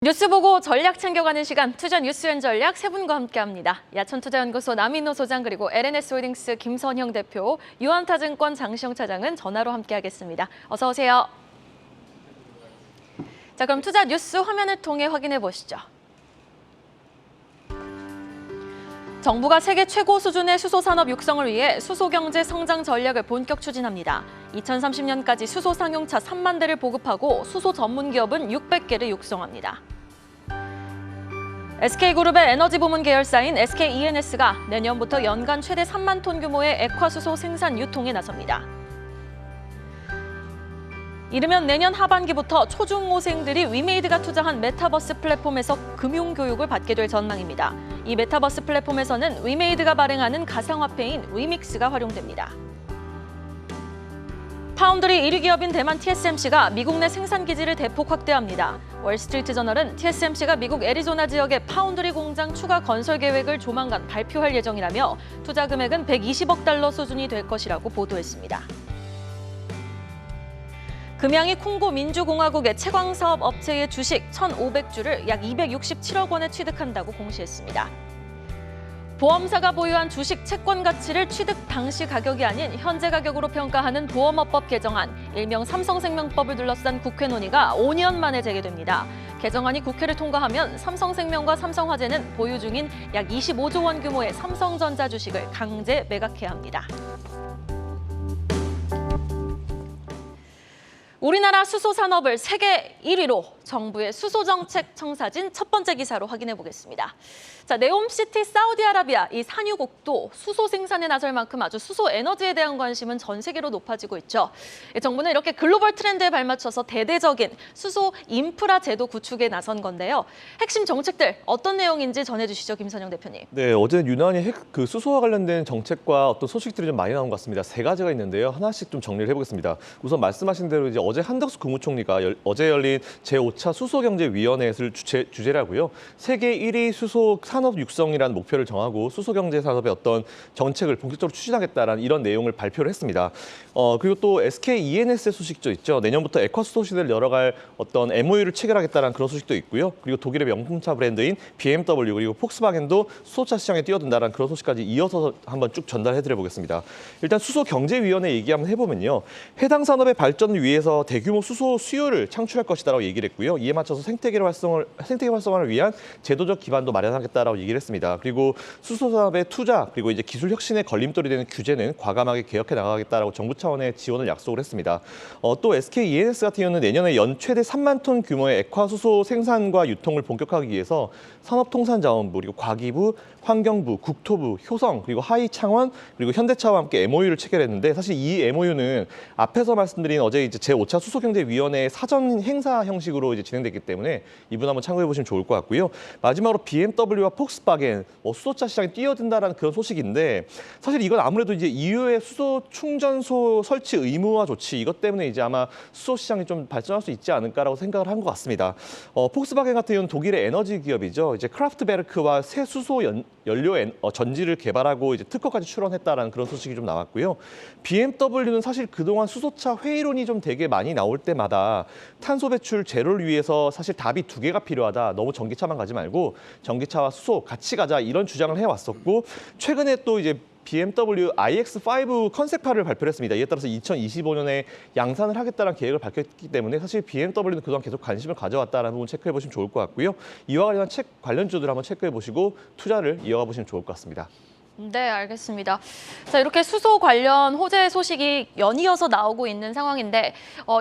뉴스 보고 전략 챙겨가는 시간, 투자 뉴스엔 전략 세 분과 함께합니다. 야천투자연구소 남인호 소장 그리고 LNS홀딩스 김선형 대표, 유한타증권 장시영 차장은 전화로 함께하겠습니다. 어서 오세요. 자, 그럼 투자 뉴스 화면을 통해 확인해 보시죠. 정부가 세계 최고 수준의 수소산업 육성을 위해 수소경제 성장 전략을 본격 추진합니다. 2030년까지 수소 상용차 3만 대를 보급하고 수소 전문 기업은 600개를 육성합니다. SK그룹의 에너지 부문 계열사인 SKENS가 내년부터 연간 최대 3만 톤 규모의 액화수소 생산 유통에 나섭니다. 이르면 내년 하반기부터 초중고생들이 위메이드가 투자한 메타버스 플랫폼에서 금융교육을 받게 될 전망입니다. 이 메타버스 플랫폼에서는 위메이드가 발행하는 가상화폐인 위믹스가 활용됩니다. 파운드리 1위 기업인 대만 TSMC가 미국 내 생산 기지를 대폭 확대합니다. 월스트리트 저널은 TSMC가 미국 애리조나 지역의 파운드리 공장 추가 건설 계획을 조만간 발표할 예정이라며 투자 금액은 120억 달러 수준이 될 것이라고 보도했습니다. 금양이 콩고 민주공화국의 채광사업 업체의 주식 1,500주를 약 267억 원에 취득한다고 공시했습니다. 보험사가 보유한 주식 채권 가치를 취득 당시 가격이 아닌 현재 가격으로 평가하는 보험업법 개정안, 일명 삼성생명법을 둘러싼 국회 논의가 5년 만에 재개됩니다. 개정안이 국회를 통과하면 삼성생명과 삼성화재는 보유 중인 약 25조 원 규모의 삼성전자 주식을 강제 매각해야 합니다. 우리나라 수소 산업을 세계 1위로 정부의 수소 정책 청사진 첫 번째 기사로 확인해 보겠습니다. 자, 네옴시티 사우디아라비아 이 산유국도 수소 생산에 나설 만큼 아주 수소 에너지에 대한 관심은 전 세계로 높아지고 있죠. 정부는 이렇게 글로벌 트렌드에 발맞춰서 대대적인 수소 인프라 제도 구축에 나선 건데요. 핵심 정책들 어떤 내용인지 전해주시죠, 김선영 대표님. 네, 어제 유난히 수소와 관련된 정책과 어떤 소식들이 좀 많이 나온 것 같습니다. 세 가지가 있는데요. 하나씩 좀 정리를 해보겠습니다. 우선 말씀하신 대로 이제 어제 한덕수 국무총리가 어제 열린 제5차 수소경제위원회를 주제로 하고요. 세계 1위 수소 산업 육성이라는 목표를 정하고 수소경제 산업의 어떤 정책을 본격적으로 추진하겠다라는 이런 내용을 발표를 했습니다. 그리고 또 SKENS 소식도 있죠. 내년부터 액화수소 시대를 열어갈 어떤 MOU를 체결하겠다는 그런 소식도 있고요. 그리고 독일의 명품차 브랜드인 BMW 그리고 폭스바겐도 수소차 시장에 뛰어든다는 그런 소식까지 이어서 한번 쭉 전달해드려 보겠습니다. 일단 수소경제위원회 얘기 한번 해보면요. 해당 산업의 발전을 위해서 대규모 수소 수요를 창출할 것이다라고 얘기를 했고요. 이에 맞춰서 생태계 활성화를 위한 제도적 기반도 마련하겠다라고 얘기를 했습니다. 그리고 수소 산업의 투자 그리고 이제 기술 혁신의 걸림돌이 되는 규제는 과감하게 개혁해 나가겠다라고 정부 차원의 지원을 약속을 했습니다. 또 SKENS 같은 경우는 내년에 연 최대 3만 톤 규모의 액화수소 생산과 유통을 본격화하기 위해서 산업통상자원부 그리고 과기부, 환경부, 국토부, 효성 그리고 하이창원 그리고 현대차와 함께 MOU를 체결했는데 사실 이 MOU는 앞에서 말씀드린 어제 이제 제5차 수소경제위원회 사전 행사 형식으로 이제 진행됐기 때문에 이분 한번 참고해 보시면 좋을 것 같고요. 마지막으로 BMW와 폭스바겐 수소차 시장에 뛰어든다라는 그런 소식인데 사실 이건 아무래도 이제 EU의 수소 충전소 설치 의무화 조치 이것 때문에 이제 아마 수소 시장이 좀 발전할 수 있지 않을까라고 생각을 한 것 같습니다. 폭스바겐 같은 경우는 독일의 에너지 기업이죠. 이제 크라프트베르크와 새 수소 연료 전지를 개발하고 이제 특허까지 출원했다라는 그런 소식이 좀 나왔고요. BMW는 사실 그동안 수소차 회의론이 좀 되게 많이 나올 때마다 탄소 배출 제로를 위해서 사실 답이 두 개가 필요하다. 너무 전기차만 가지 말고 전기차와 수소 같이 가자 이런 주장을 해왔었고 최근에 또 이제 BMW iX5 컨셉카를 발표를 했습니다. 이에 따라서 2025년에 양산을 하겠다는 계획을 밝혔기 때문에 사실 BMW는 그동안 계속 관심을 가져왔다는 부분 체크해 보시면 좋을 것 같고요. 이와 관련한 관련주들 한번 체크해 보시고 투자를 이어가 보시면 좋을 것 같습니다. 네, 알겠습니다. 자, 이렇게 수소 관련 호재 소식이 연이어서 나오고 있는 상황인데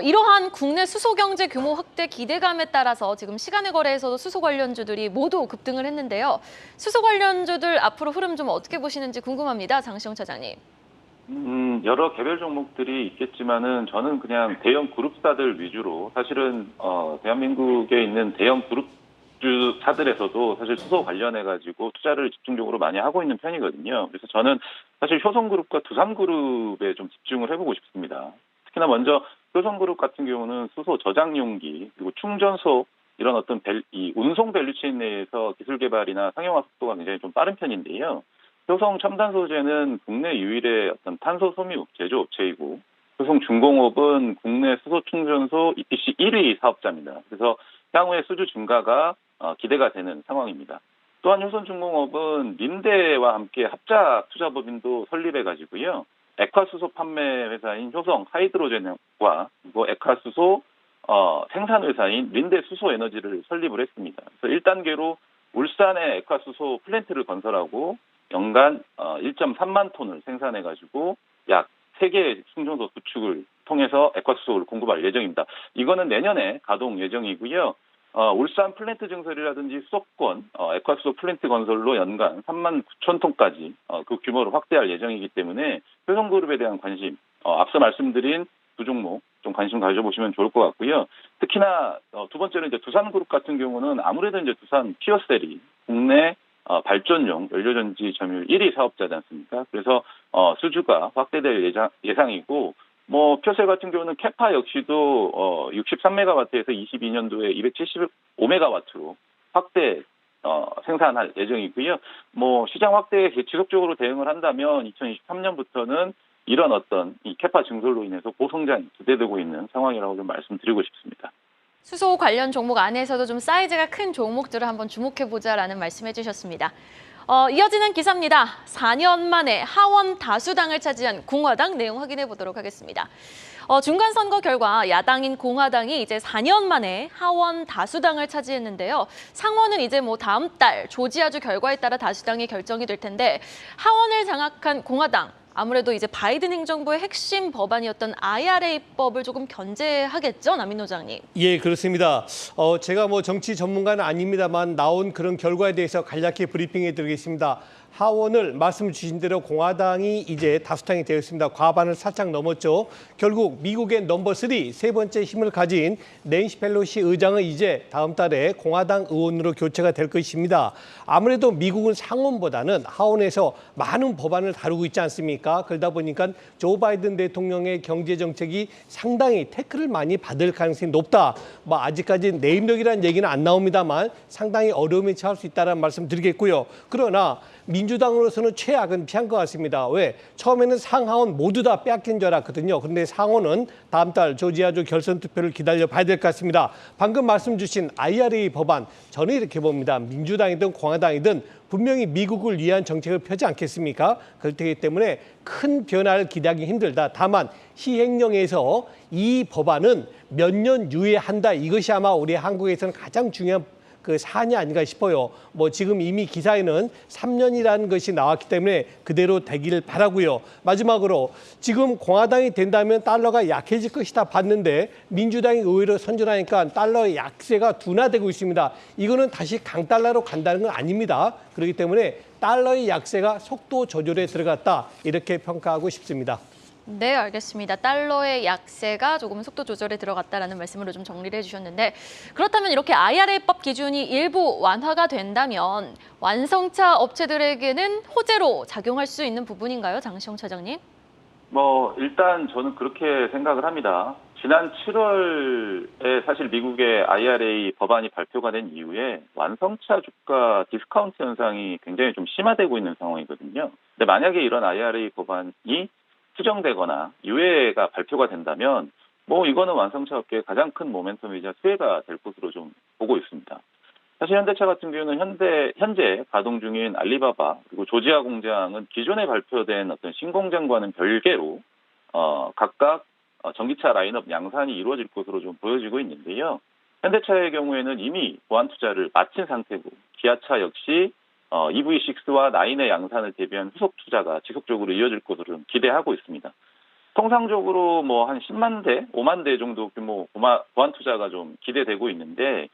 이러한 국내 수소 경제 규모 확대 기대감에 따라서 지금 시간의 거래에서도 수소 관련주들이 모두 급등을 했는데요. 수소 관련주들 앞으로 흐름 좀 어떻게 보시는지 궁금합니다. 장시영 차장님. 여러 개별 종목들이 있겠지만은 저는 그냥 대형 그룹사들 위주로 사실은 대한민국에 있는 대형 그룹주사들에서도 사실 수소 관련해가지고 투자를 집중적으로 많이 하고 있는 편이거든요. 그래서 저는 사실 효성그룹과 두산그룹에 좀 집중을 해보고 싶습니다. 특히나 먼저 효성그룹 같은 경우는 수소 저장용기 그리고 충전소 이런 어떤 이 운송 밸류체인 내에서 기술 개발이나 상용화 속도가 굉장히 좀 빠른 편인데요. 효성 첨단 소재는 국내 유일의 어떤 탄소 섬유 제조업체이고 효성중공업은 국내 수소 충전소 EPC 1위 사업자입니다. 그래서 향후에 수주 증가가 기대가 되는 상황입니다. 또한 효선중공업은 린데와 함께 합작 투자법인도 설립해가지고요. 액화수소 판매 회사인 효성 하이드로젠과 그리고 액화수소 생산 회사인 린데 수소에너지를 설립을 했습니다. 그래서 1단계로 울산에 액화수소 플랜트를 건설하고 연간 1.3만 톤을 생산해가지고 약 3개의 충전소 구축을 통해서 액화수소를 공급할 예정입니다. 이거는 내년에 가동 예정이고요. 울산 플랜트 증설이라든지 수도권 액화수소 플랜트 건설로 연간 3만 9천 톤까지 그 규모를 확대할 예정이기 때문에 효성그룹에 대한 관심, 앞서 말씀드린 두 종목 좀 관심 가져보시면 좋을 것 같고요. 특히나 두 번째로 이제 두산그룹 같은 경우는 아무래도 이제 두산 피어셀이 국내 발전용 연료전지 점유율 1위 사업자지 않습니까? 그래서 수주가 확대될 예상이고, 뭐 피어셀 같은 경우는 캐파 역시도 63메가와트에서 22년도에 275메가와트로 확대 생산할 예정이고요. 뭐 시장 확대에 지속적으로 대응을 한다면 2023년부터는 이런 어떤 이 캐파 증설로 인해서 고성장이 기대되고 있는 상황이라고 좀 말씀드리고 싶습니다. 수소 관련 종목 안에서도 좀 사이즈가 큰 종목들을 한번 주목해보자라는 말씀해 주셨습니다. 이어지는 기사입니다. 4년 만에 하원 다수당을 차지한 공화당 내용 확인해 보도록 하겠습니다. 중간 선거 결과 야당인 공화당이 이제 4년 만에 하원 다수당을 차지했는데요. 상원은 이제 뭐 다음 달 조지아주 결과에 따라 다수당이 결정이 될 텐데 하원을 장악한 공화당 아무래도 이제 바이든 행정부의 핵심 법안이었던 IRA법을 조금 견제하겠죠, 남인호 장님? 예, 그렇습니다. 제가 뭐 정치 전문가는 아닙니다만 나온 그런 결과에 대해서 간략히 브리핑해 드리겠습니다. 하원을 말씀 주신 대로 공화당이 이제 다수당이 되었습니다. 과반을 살짝 넘었죠. 결국 미국의 넘버 3, 세 번째 힘을 가진 낸시 펠로시 의장은 이제 다음 달에 공화당 의원으로 교체가 될 것입니다. 아무래도 미국은 상원보다는 하원에서 많은 법안을 다루고 있지 않습니까? 그러다 보니까 조 바이든 대통령의 경제 정책이 상당히 태클을 많이 받을 가능성이 높다. 뭐 아직까지 내 입력이라는 얘기는 안 나옵니다만 상당히 어려움에 처할 수 있다는 말씀 드리겠고요. 그러나 민주당으로서는 최악은 피한 것 같습니다. 왜? 처음에는 상하원 모두 다 빼앗긴 줄 알았거든요. 그런데 상원은 다음 달 조지아주 결선 투표를 기다려 봐야 될 것 같습니다. 방금 말씀 주신 IRA 법안, 저는 이렇게 봅니다. 민주당이든 공화당이든 분명히 미국을 위한 정책을 펴지 않겠습니까? 그렇기 때문에 큰 변화를 기대하기 힘들다. 다만 시행령에서 이 법안은 몇 년 유예한다. 이것이 아마 우리 한국에서는 가장 중요한 그 사안이 아닌가 싶어요. 뭐 지금 이미 기사에는 3년이라는 것이 나왔기 때문에 그대로 되기를 바라고요. 마지막으로 지금 공화당이 된다면 달러가 약해질 것이다 봤는데 민주당이 의외로 선전하니까 달러의 약세가 둔화되고 있습니다. 이거는 다시 강달러로 간다는 건 아닙니다. 그렇기 때문에 달러의 약세가 속도 조절에 들어갔다 이렇게 평가하고 싶습니다. 네, 알겠습니다. 달러의 약세가 조금 속도 조절에 들어갔다라는 말씀으로 좀 정리를 해주셨는데 그렇다면 이렇게 IRA법 기준이 일부 완화가 된다면 완성차 업체들에게는 호재로 작용할 수 있는 부분인가요, 장시영 차장님? 뭐 일단 저는 그렇게 생각을 합니다. 지난 7월에 사실 미국의 IRA 법안이 발표가 된 이후에 완성차 주가 디스카운트 현상이 굉장히 좀 심화되고 있는 상황이거든요. 근데 만약에 이런 IRA 법안이 수정되거나 유예가 발표가 된다면 뭐 이거는 완성차 업계의 가장 큰 모멘텀이자 수혜가 될 것으로 좀 보고 있습니다. 사실 현대차 같은 경우는 현재 가동 중인 알리바바 그리고 조지아 공장은 기존에 발표된 어떤 신공장과는 별개로 각각 전기차 라인업 양산이 이루어질 것으로 좀 보여지고 있는데요. 현대차의 경우에는 이미 보완 투자를 마친 상태고 기아차 역시 EV6와 9의 양산을 대비한 후속 투자가 지속적으로 이어질 것으로 좀 기대하고 있습니다. 통상적으로 뭐 한 10만 대, 5만 대 정도 규모 보완 투자가 좀 기대되고 있는데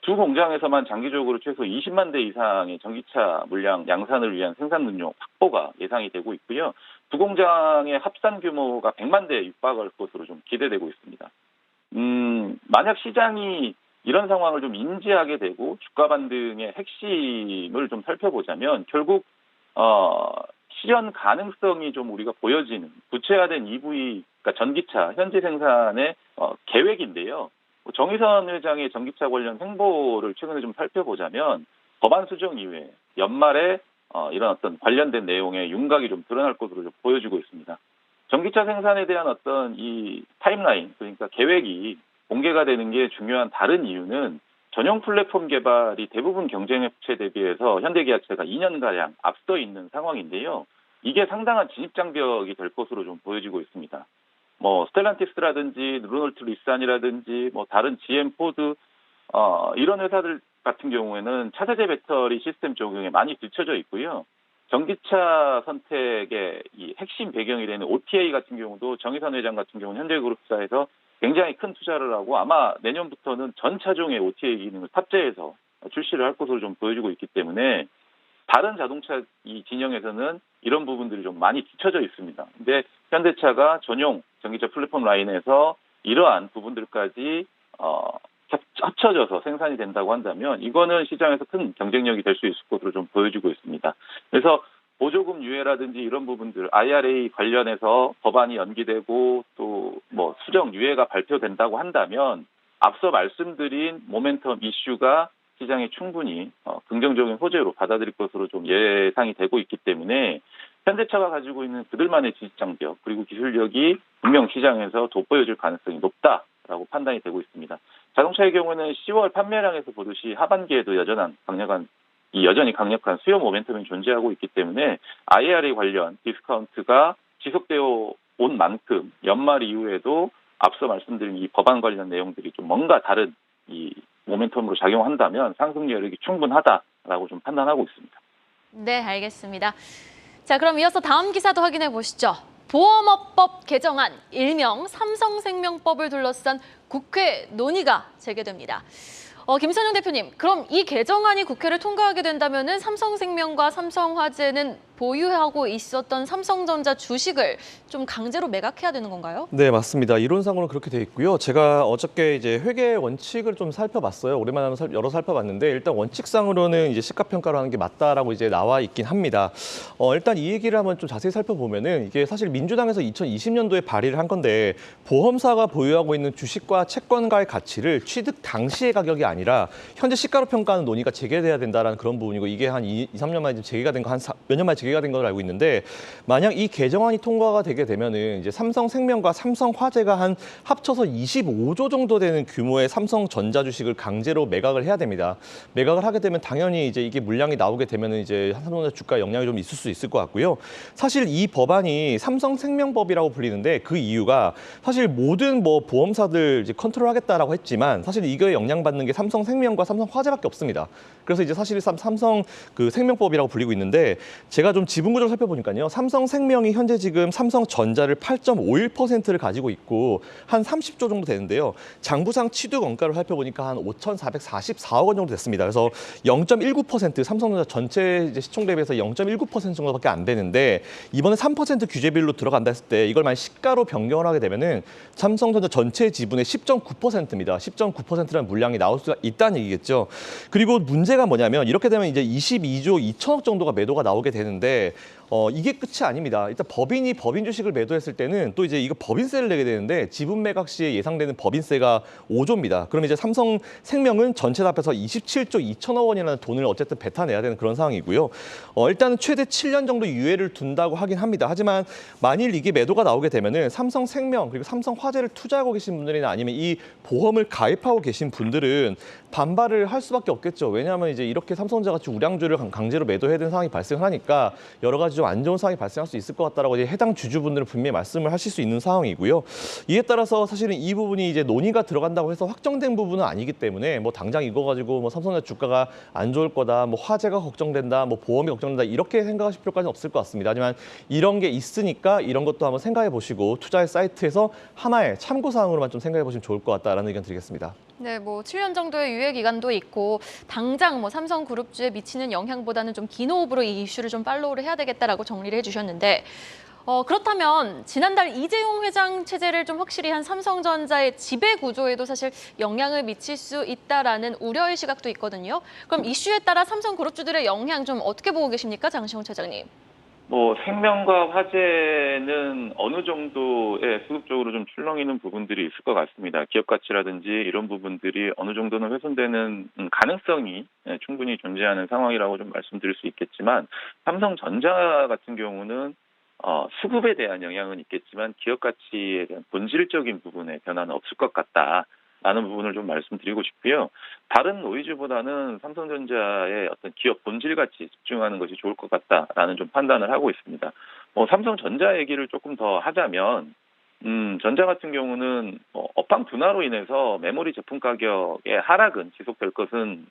두 공장에서만 장기적으로 최소 20만 대 이상의 전기차 물량 양산을 위한 생산 능력 확보가 예상이 되고 있고요. 두 공장의 합산 규모가 100만 대에 육박할 것으로 좀 기대되고 있습니다. 만약 시장이 이런 상황을 좀 인지하게 되고 주가 반등의 핵심을 좀 살펴보자면 결국 실현 가능성이 좀 우리가 보여지는 구체화된 EV, 그러니까 전기차 현재 생산의 계획인데요. 정의선 회장의 전기차 관련 행보를 최근에 좀 살펴보자면 법안 수정 이후에 연말에 이런 어떤 관련된 내용의 윤곽이 좀 드러날 것으로 좀 보여지고 있습니다. 전기차 생산에 대한 어떤 이 타임라인, 그러니까 계획이 공개가 되는 게 중요한 다른 이유는 전용 플랫폼 개발이 대부분 경쟁업체 대비해서 현대기아차가 2년가량 앞서 있는 상황인데요. 이게 상당한 진입장벽이 될 것으로 좀 보여지고 있습니다. 뭐 스텔란티스라든지 르노르트 리산이라든지 뭐 다른 GM, 포드 이런 회사들 같은 경우에는 차세대 배터리 시스템 적용에 많이 뒤처져 있고요. 전기차 선택의 이 핵심 배경이 되는 OTA 같은 경우도 정의선 회장 같은 경우는 현대그룹사에서 굉장히 큰 투자를 하고 아마 내년부터는 전 차종의 OTA 기능을 탑재해서 출시를 할 것으로 좀 보여지고 있기 때문에 다른 자동차 이 진영에서는 이런 부분들이 좀 많이 뒤처져 있습니다. 근데 현대차가 전용 전기차 플랫폼 라인에서 이러한 부분들까지 합쳐져서 생산이 된다고 한다면 이거는 시장에서 큰 경쟁력이 될 수 있을 것으로 좀 보여지고 있습니다. 그래서 보조금 유예라든지 이런 부분들, IRA 관련해서 법안이 연기되고 또 뭐 수정 유예가 발표된다고 한다면 앞서 말씀드린 모멘텀 이슈가 시장에 충분히 긍정적인 호재로 받아들일 것으로 좀 예상이 되고 있기 때문에 현대차가 가지고 있는 그들만의 진입장벽 그리고 기술력이 분명 시장에서 돋보여질 가능성이 높다라고 판단이 되고 있습니다. 자동차의 경우는 10월 판매량에서 보듯이 하반기에도 여전히 강력한 수요 모멘텀이 존재하고 있기 때문에 IRA 관련 디스카운트가 지속되어 온 만큼 연말 이후에도 앞서 말씀드린 이 법안 관련 내용들이 좀 뭔가 다른 이 모멘텀으로 작용한다면 상승 여력이 충분하다라고 좀 판단하고 있습니다. 네, 알겠습니다. 자, 그럼 이어서 다음 기사도 확인해 보시죠. 보험업법 개정안, 일명 삼성생명법을 둘러싼 국회 논의가 재개됩니다. 김선영 대표님, 그럼 이 개정안이 국회를 통과하게 된다면은 삼성생명과 삼성화재는 보유하고 있었던 삼성전자 주식을 좀 강제로 매각해야 되는 건가요? 네, 맞습니다. 이론상으로는 그렇게 돼 있고요. 제가 어저께 이제 회계 원칙을 좀 살펴봤어요. 오랜만에 여러 살펴봤는데 일단 원칙상으로는 이제 시가평가로 하는 게 맞다라고 이제 나와 있긴 합니다. 일단 이 얘기를 한번 좀 자세히 살펴보면은 이게 사실 민주당에서 2020년도에 발의를 한 건데 보험사가 보유하고 있는 주식과 채권가의 가치를 취득 당시의 가격이 아니라 현재 시가로 평가하는 논의가 재개돼야 된다라는 그런 부분이고 이게 한 2, 3년 만에 재개가 된 거 한 몇 년 만에 재개가 된 걸로 알고 있는데 만약 이 개정안이 통과가 되게 되면은 이제 삼성생명과 삼성화재가 한 합쳐서 25조 정도 되는 규모의 삼성전자 주식을 강제로 매각을 해야 됩니다. 매각을 하게 되면 당연히 이제 이게 물량이 나오게 되면은 이제 삼성전자 주가에 영향이 좀 있을 수 있을 것 같고요. 사실 이 법안이 삼성생명법이라고 불리는데 그 이유가 사실 모든 뭐 보험사들 이제 컨트롤하겠다라고 했지만 사실 이거에 영향받는 게 삼성생명과 삼성화재밖에 없습니다. 그래서 이제 사실 삼성 그 생명법이라고 불리고 있는데 제가 좀 지분 구조를 살펴보니까요. 삼성생명이 현재 지금 삼성전자를 8.51%를 가지고 있고 한 30조 정도 되는데요. 장부상 취득 원가를 살펴보니까 한 5,444억 원 정도 됐습니다. 그래서 0.19% 삼성전자 전체 이제 시총 대비해서 0.19% 정도밖에 안 되는데 이번에 3% 규제비율로 들어간다 했을 때 이걸 만약 시가로 변경을 하게 되면은 삼성전자 전체 지분의 10.9%입니다. 10.9%라는 물량이 나올 수가 있다는 얘기겠죠. 그리고 문제가 뭐냐면 이렇게 되면 이제 22조 2천억 정도가 매도가 나오게 되는데 이게 끝이 아닙니다. 일단 법인이 법인 주식을 매도했을 때는 또 이제 이거 법인세를 내게 되는데 지분 매각 시에 예상되는 법인세가 5조입니다. 그럼 이제 삼성생명은 전체 합해서 27조 2천억 원이라는 돈을 어쨌든 뱉어내야 되는 그런 상황이고요. 일단은 최대 7년 정도 유예를 둔다고 하긴 합니다. 하지만 만일 이게 매도가 나오게 되면은 삼성생명 그리고 삼성화재를 투자하고 계신 분들이나 아니면 이 보험을 가입하고 계신 분들은 반발을 할 수밖에 없겠죠. 왜냐하면 이제 이렇게 삼성전자 같이 우량주를 강제로 매도해야 되는 상황이 발생하니까 여러 가지 좀 안 좋은 상황이 발생할 수 있을 것 같다라고 이제 해당 주주분들은 분명히 말씀을 하실 수 있는 상황이고요. 이에 따라서 사실은 이 부분이 이제 논의가 들어간다고 해서 확정된 부분은 아니기 때문에 뭐 당장 이거 가지고 뭐 삼성전자 주가가 안 좋을 거다, 뭐 화재가 걱정된다, 뭐 보험이 걱정된다 이렇게 생각하실 필요까지는 없을 것 같습니다. 하지만 이런 게 있으니까 이런 것도 한번 생각해 보시고 투자의 사이트에서 하나의 참고 사항으로만 좀 생각해 보시면 좋을 것 같다라는 의견 드리겠습니다. 네, 뭐 7년 정도의 유예 기간도 있고 당장 뭐 삼성그룹주에 미치는 영향보다는 좀 긴 호흡으로 이 이슈를 좀 팔로우를 해야 되겠다라고 정리를 해주셨는데 그렇다면 지난달 이재용 회장 체제를 좀 확실히 한 삼성전자의 지배 구조에도 사실 영향을 미칠 수 있다라는 우려의 시각도 있거든요. 그럼 이슈에 따라 삼성그룹주들의 영향 좀 어떻게 보고 계십니까, 장시홍 차장님? 뭐 생명과 화재는 어느 정도의 수급적으로 좀 출렁이는 부분들이 있을 것 같습니다. 기업 가치라든지 이런 부분들이 어느 정도는 훼손되는 가능성이 충분히 존재하는 상황이라고 좀 말씀드릴 수 있겠지만 삼성전자 같은 경우는 수급에 대한 영향은 있겠지만 기업 가치에 대한 본질적인 부분의 변화는 없을 것 같다. 라는 부분을 좀 말씀드리고 싶고요. 다른 노이즈보다는 삼성전자의 어떤 기업 본질 가치 집중하는 것이 좋을 것 같다라는 좀 판단을 하고 있습니다. 삼성전자 얘기를 조금 더 하자면, 전자 같은 경우는 업황 둔화로 인해서 메모리 제품 가격의 하락은 지속될 것은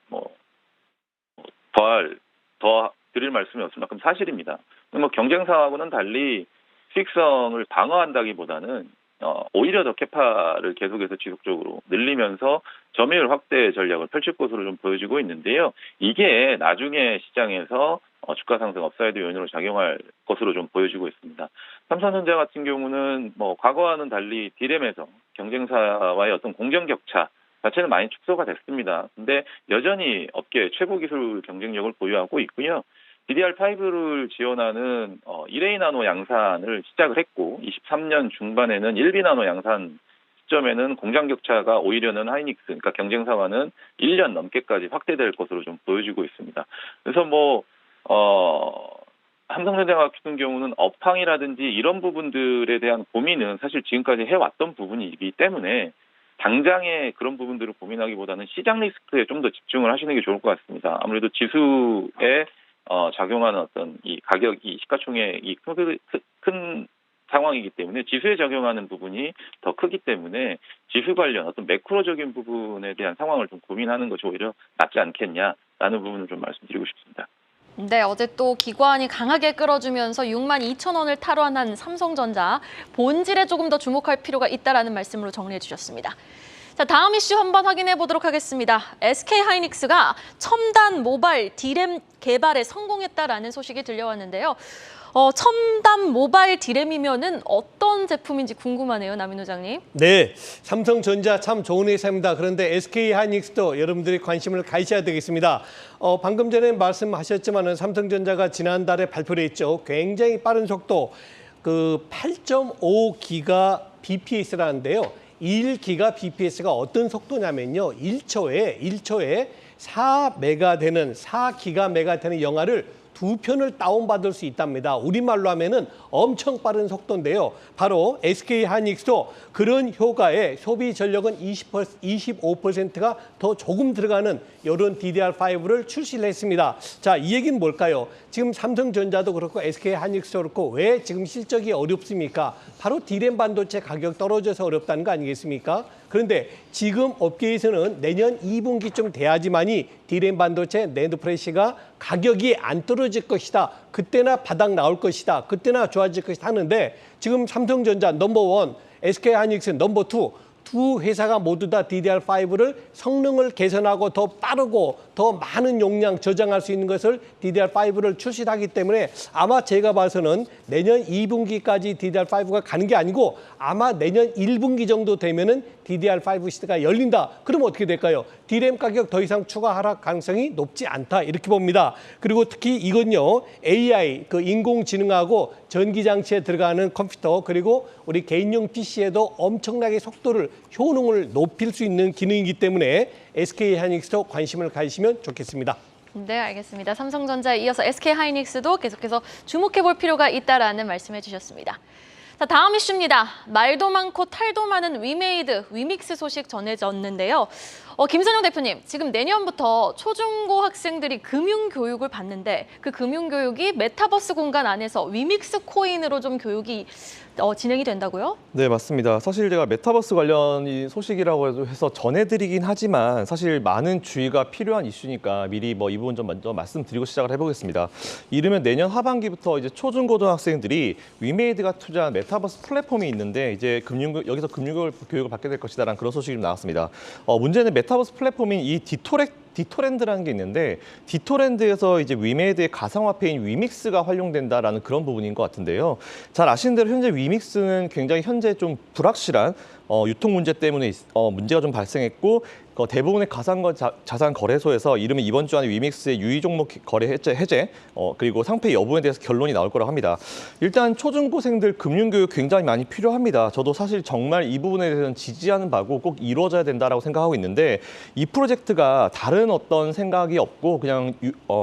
더 드릴 말씀이 없을 만큼 사실입니다. 경쟁사하고는 달리 수익성을 방어한다기보다는 오히려 더 캐파를 계속해서 지속적으로 늘리면서 점유율 확대 전략을 펼칠 것으로 좀 보여지고 있는데요. 이게 나중에 시장에서 주가 상승 업사이드 요인으로 작용할 것으로 좀 보여지고 있습니다. 삼성전자 같은 경우는 과거와는 달리 D램에서 경쟁사와의 어떤 공정 격차 자체는 많이 축소가 됐습니다. 근데 여전히 업계 최고 기술 경쟁력을 보유하고 있고요. DDR5를 지원하는 1A 나노 양산을 시작을 했고 23년 중반에는 1B 나노 양산 시점에는 공장 격차가 오히려는 하이닉스, 그러니까 경쟁사와는 1년 넘게까지 확대될 것으로 좀 보여지고 있습니다. 그래서 삼성전자 같은 경우는 업황이라든지 이런 부분들에 대한 고민은 사실 지금까지 해왔던 부분이기 때문에 당장의 그런 부분들을 고민하기보다는 시장 리스크에 좀 더 집중을 하시는 게 좋을 것 같습니다. 아무래도 지수에 작용하는 어떤 이 가격이 시가총액이 큰 상황이기 때문에 지수에 적용하는 부분이 더 크기 때문에 지수 관련 어떤 매크로적인 부분에 대한 상황을 좀 고민하는 것이 오히려 낫지 않겠냐라는 부분을 좀 말씀드리고 싶습니다. 네, 어제 또 기관이 강하게 끌어주면서 62,000원을 탈환한 삼성전자, 본질에 조금 더 주목할 필요가 있다라는 말씀으로 정리해 주셨습니다. 자, 다음 이슈 한번 확인해 보도록 하겠습니다. SK하이닉스가 첨단 모바일 D램 개발에 성공했다라는 소식이 들려왔는데요. 첨단 모바일 D램이면은 어떤 제품인지 궁금하네요, 남인 회장님. 네, 삼성전자 참 좋은 회사입니다. 그런데 SK하이닉스도 여러분들이 관심을 가지셔야 되겠습니다. 방금 전에 말씀하셨지만은 삼성전자가 지난달에 발표를 했죠. 굉장히 빠른 속도, 8.5기가 bps라는데요. 1기가 bps가 어떤 속도냐면요. 1초에 4메가 되는 4기가 되는 영화를 2편을 다운받을 수 있답니다. 우리말로 하면은 엄청 빠른 속도인데요. 바로 SK하이닉스도 그런 효과에 소비 전력은 25%가 더 조금 들어가는 이런 DDR5를 출시를 했습니다. 자, 이 얘기는 뭘까요? 지금 삼성전자도 그렇고 SK하이닉스도 그렇고 왜 지금 실적이 어렵습니까? 바로 D램 반도체 가격 떨어져서 어렵다는 거 아니겠습니까? 그런데 지금 업계에서는 내년 2분기쯤 돼야지만이 D램 반도체 낸드 프레시가 가격이 안 떨어질 것이다. 그때나 바닥 나올 것이다. 그때나 좋아질 것이다 하는데 지금 삼성전자 넘버1, SK하이닉스 넘버2 두 회사가 모두 다 DDR5를 성능을 개선하고 더 빠르고 더 많은 용량 저장할 수 있는 것을 DDR5를 출시하기 때문에 아마 제가 봐서는 내년 2분기까지 DDR5가 가는 게 아니고 아마 내년 1분기 정도 되면은 DDR5 시대가 열린다. 그러면 어떻게 될까요? D램 가격 더 이상 추가 하락 가능성이 높지 않다. 이렇게 봅니다. 그리고 특히 이건요. AI, 인공지능하고 전기장치에 들어가는 컴퓨터 그리고 우리 개인용 PC에도 엄청나게 속도를 효능을 높일 수 있는 기능이기 때문에 SK하이닉스도 관심을 가지시면 좋겠습니다. 네, 알겠습니다. 삼성전자에 이어서 SK하이닉스도 계속해서 주목해 볼 필요가 있다라는 말씀해 주셨습니다. 자, 다음 이슈입니다. 말도 많고 탈도 많은 위메이드, 위믹스 소식 전해졌는데요. 김선영 대표님, 지금 내년부터 초중고 학생들이 금융교육을 받는데 그 금융교육이 메타버스 공간 안에서 위믹스 코인으로 좀 교육이 진행이 된다고요? 네, 맞습니다. 사실 제가 메타버스 관련 소식이라고 해서 전해드리긴 하지만 사실 많은 주의가 필요한 이슈니까 미리 이 부분 좀 먼저 말씀드리고 시작을 해보겠습니다. 이르면 내년 하반기부터 이제 초중고등학생들이 위메이드가 투자한 메타버스 플랫폼이 있는데 이제 여기서 금융교육을 받게 될 것이다라는 그런 소식이 좀 나왔습니다. 문제는 메타버스 플랫폼인 이 디토랜드라는 게 있는데 디토랜드에서 이제 위메이드의 가상화폐인 위믹스가 활용된다라는 그런 부분인 것 같은데요. 잘 아시는 대로 현재 위믹스는 굉장히 현재 좀 불확실한 유통 문제 때문에 문제가 좀 발생했고 대부분의 자산 거래소에서 이르면 이번 주 안에 위믹스의 유의 종목 거래 해제 그리고 상패 여부에 대해서 결론이 나올 거라고 합니다. 일단 초중고생들 금융교육 굉장히 많이 필요합니다. 저도 사실 정말 이 부분에 대해서는 지지하는 바고 꼭 이루어져야 된다라고 생각하고 있는데 이 프로젝트가 다른 다른 어떤 생각이 없고 그냥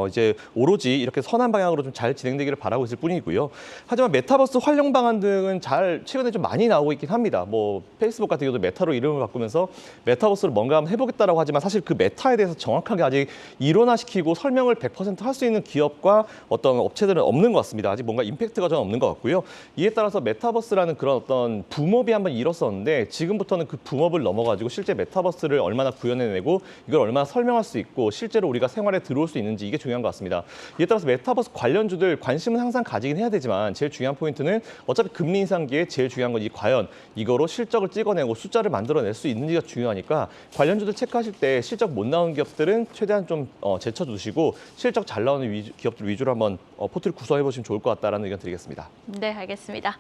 이제 오로지 이렇게 선한 방향으로 좀 잘 진행되기를 바라고 있을 뿐이고요. 하지만 메타버스 활용 방안 등은 최근에 좀 많이 나오고 있긴 합니다. 뭐 페이스북 같은 경우도 메타로 이름을 바꾸면서 메타버스로 뭔가 한번 해보겠다라고 하지만 사실 그 메타에 대해서 정확하게 아직 이론화시키고 설명을 100% 할 수 있는 기업과 어떤 업체들은 없는 것 같습니다. 아직 뭔가 임팩트가 좀 없는 것 같고요. 이에 따라서 메타버스라는 그런 어떤 붐업이 한번 일었었는데 지금부터는 그 붐업을 넘어가지고 실제 메타버스를 얼마나 구현해내고 이걸 얼마나 설명할 수 있고 실제로 우리가 생활에 들어올 수 있는지 이게 중요한 것 같습니다. 이에 따라서 메타버스 관련주들 관심은 항상 가지긴 해야 되지만 제일 중요한 포인트는 어차피 금리 인상기에 제일 중요한 건 과연 이거로 실적을 찍어내고 숫자를 만들어낼 수 있는지가 중요하니까 관련주들 체크하실 때 실적 못 나온 기업들은 최대한 좀 제쳐두시고 실적 잘 나오는 기업들 위주로 한번 포트를 구성해 보시면 좋을 것 같다라는 의견 드리겠습니다. 네, 알겠습니다.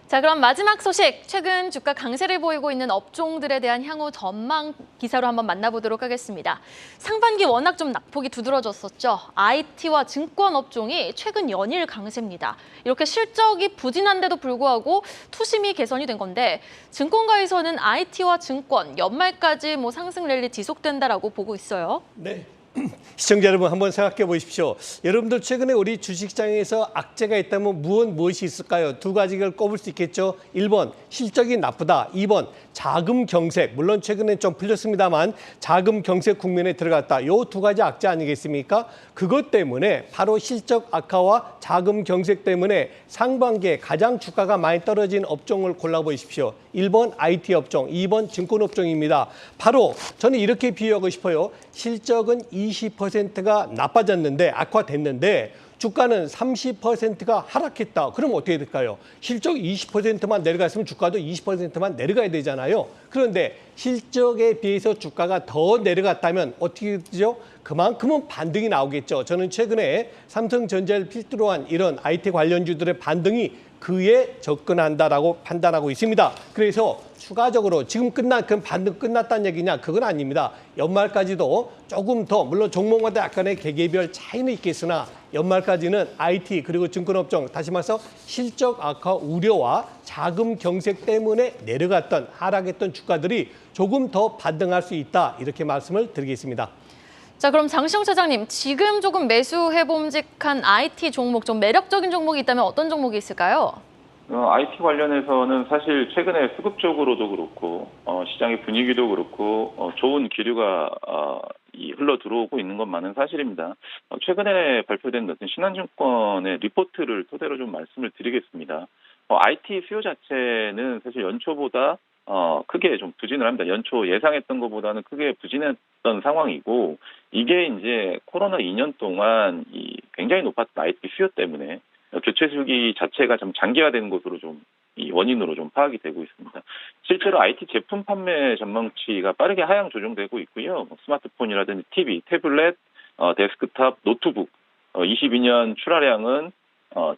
자, 그럼 마지막 소식, 최근 주가 강세를 보이고 있는 업종들에 대한 향후 전망 기사로 한번 만나보도록 하겠습니다. 상반기 워낙 좀 낙폭이 두드러졌었죠. IT와 증권 업종이 최근 연일 강세입니다. 이렇게 실적이 부진한데도 불구하고 투심이 개선이 된 건데 증권가에서는 IT와 증권 연말까지 상승 랠리 지속된다라고 보고 있어요. 네. 시청자 여러분 한번 생각해 보십시오. 여러분들 최근에 우리 주식시장에서 악재가 있다면 무엇이 있을까요? 두 가지를 꼽을 수 있겠죠. 1번 실적이 나쁘다. 2번 자금 경색. 물론 최근에 좀 풀렸습니다만 자금 경색 국면에 들어갔다. 이 두 가지 악재 아니겠습니까? 그것 때문에 바로 실적 악화와 자금 경색 때문에 상반기에 가장 주가가 많이 떨어진 업종을 골라보십시오. 1번 IT 업종, 2번 증권 업종입니다. 바로 저는 이렇게 비유하고 싶어요. 실적은 20%가 나빠졌는데 악화됐는데 주가는 30%가 하락했다. 그럼 어떻게 될까요? 실적 20%만 내려갔으면 주가도 20%만 내려가야 되잖아요. 그런데 실적에 비해서 주가가 더 내려갔다면 어떻게 되죠? 그만큼은 반등이 나오겠죠. 저는 최근에 삼성전자를 필두로 한 이런 IT 관련주들의 반등이 그에 접근한다라고 판단하고 있습니다. 그래서 추가적으로 지금 그 반등 끝났다는 얘기냐? 그건 아닙니다. 연말까지도 조금 더 물론 종목마다 약간의 개개별 차이는 있겠으나 연말까지는 IT 그리고 증권업종 다시 말해서 실적 악화 우려와 자금 경색 때문에 내려갔던 하락했던 주가들이 조금 더 반등할 수 있다. 이렇게 말씀을 드리겠습니다. 자, 그럼 장시영 차장님, 지금 조금 매수해봄직한 IT 종목, 좀 매력적인 종목이 있다면 어떤 종목이 있을까요? IT 관련해서는 사실 최근에 수급적으로도 그렇고 시장의 분위기도 그렇고 좋은 기류가 흘러 들어오고 있는 것만은 사실입니다. 최근에 발표된 어떤 신한증권의 리포트를 토대로 좀 말씀을 드리겠습니다. IT 수요 자체는 사실 연초보다 크게 좀 부진을 합니다. 연초 예상했던 것보다는 크게 부진했던 상황이고 이게 이제 코로나 2년 동안 굉장히 높았던 IT 수요 때문에 교체 주기 자체가 좀 장기화되는 것으로 좀 이 원인으로 좀 파악이 되고 있습니다. 실제로 IT 제품 판매 전망치가 빠르게 하향 조정되고 있고요. 스마트폰이라든지 TV, 태블릿, 데스크탑, 노트북 22년 출하량은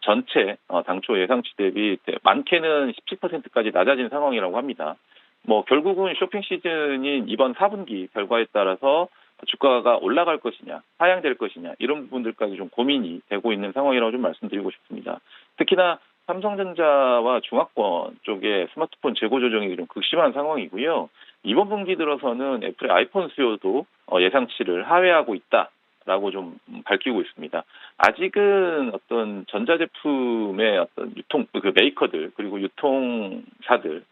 전체 당초 예상치 대비 많게는 17%까지 낮아진 상황이라고 합니다. 결국은 쇼핑 시즌인 이번 4분기 결과에 따라서 주가가 올라갈 것이냐, 하향될 것이냐 이런 부분들까지 좀 고민이 되고 있는 상황이라고 좀 말씀드리고 싶습니다. 특히나 삼성전자와 중화권 쪽에 스마트폰 재고 조정이 좀 극심한 상황이고요. 이번 분기 들어서는 애플의 아이폰 수요도 예상치를 하회하고 있다라고 좀 밝히고 있습니다. 아직은 어떤 전자제품의 어떤 유통 그 메이커들 그리고 유통사들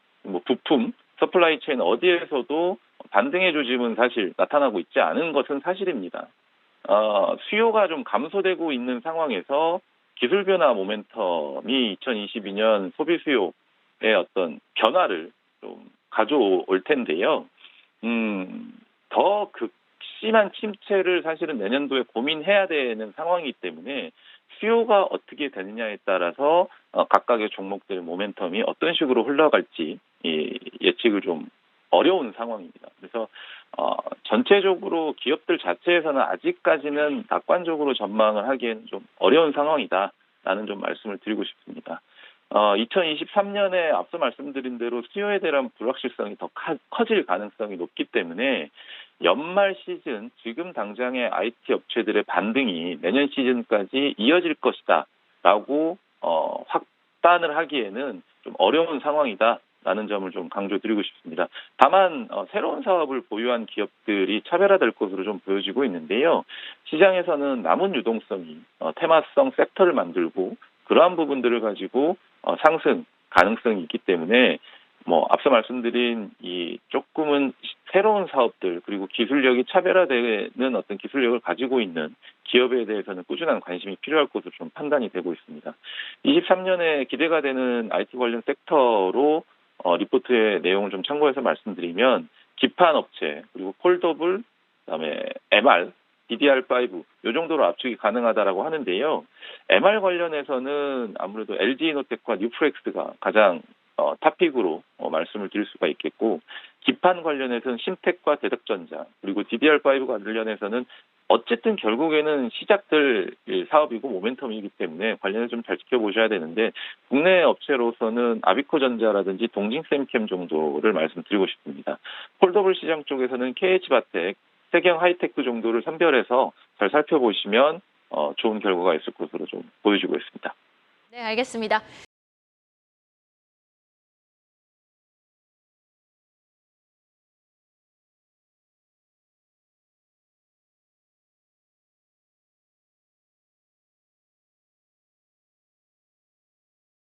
부품 서플라이 체인 어디에서도 반등의 조짐은 사실 나타나고 있지 않은 것은 사실입니다. 수요가 좀 감소되고 있는 상황에서 기술 변화 모멘텀이 2022년 소비 수요의 어떤 변화를 좀 가져올 텐데요. 더 극심한 침체를 사실은 내년도에 고민해야 되는 상황이기 때문에 수요가 어떻게 되느냐에 따라서 각각의 종목들 모멘텀이 어떤 식으로 흘러갈지 예측을 좀 어려운 상황입니다. 그래서 전체적으로 기업들 자체에서는 아직까지는 낙관적으로 전망을 하기에는 좀 어려운 상황이다라는 좀 말씀을 드리고 싶습니다. 2023년에 앞서 말씀드린 대로 수요에 대한 불확실성이 더 커질 가능성이 높기 때문에 연말 시즌 지금 당장의 IT 업체들의 반등이 내년 시즌까지 이어질 것이다라고 확단을 하기에는 좀 어려운 상황이다. 라는 점을 좀 강조드리고 싶습니다. 다만 새로운 사업을 보유한 기업들이 차별화될 것으로 좀 보여지고 있는데요. 시장에서는 남은 유동성이 테마성 섹터를 만들고 그러한 부분들을 가지고 상승 가능성이 있기 때문에 앞서 말씀드린 이 조금은 새로운 사업들 그리고 기술력이 차별화되는 어떤 기술력을 가지고 있는 기업에 대해서는 꾸준한 관심이 필요할 것으로 좀 판단이 되고 있습니다. 23년에 기대가 되는 IT 관련 섹터로 리포트의 내용을 좀 참고해서 말씀드리면 기판 업체 그리고 폴더블 그다음에 MR DDR5 이 정도로 압축이 가능하다라고 하는데요. MR 관련해서는 아무래도 LG이노텍과 뉴프렉스가 가장 탑픽으로 말씀을 드릴 수가 있겠고 기판 관련해서는 심텍과 대덕전자 그리고 DDR5 관련해서는 어쨌든 결국에는 시작될 사업이고 모멘텀이기 때문에 관련해서 좀 잘 지켜보셔야 되는데 국내 업체로서는 아비코전자라든지 동진semchem 정도를 말씀드리고 싶습니다. 폴더블 시장 쪽에서는 KH바텍, 세경 하이테크 정도를 선별해서 잘 살펴보시면 좋은 결과가 있을 것으로 좀 보여지고 있습니다. 네, 알겠습니다.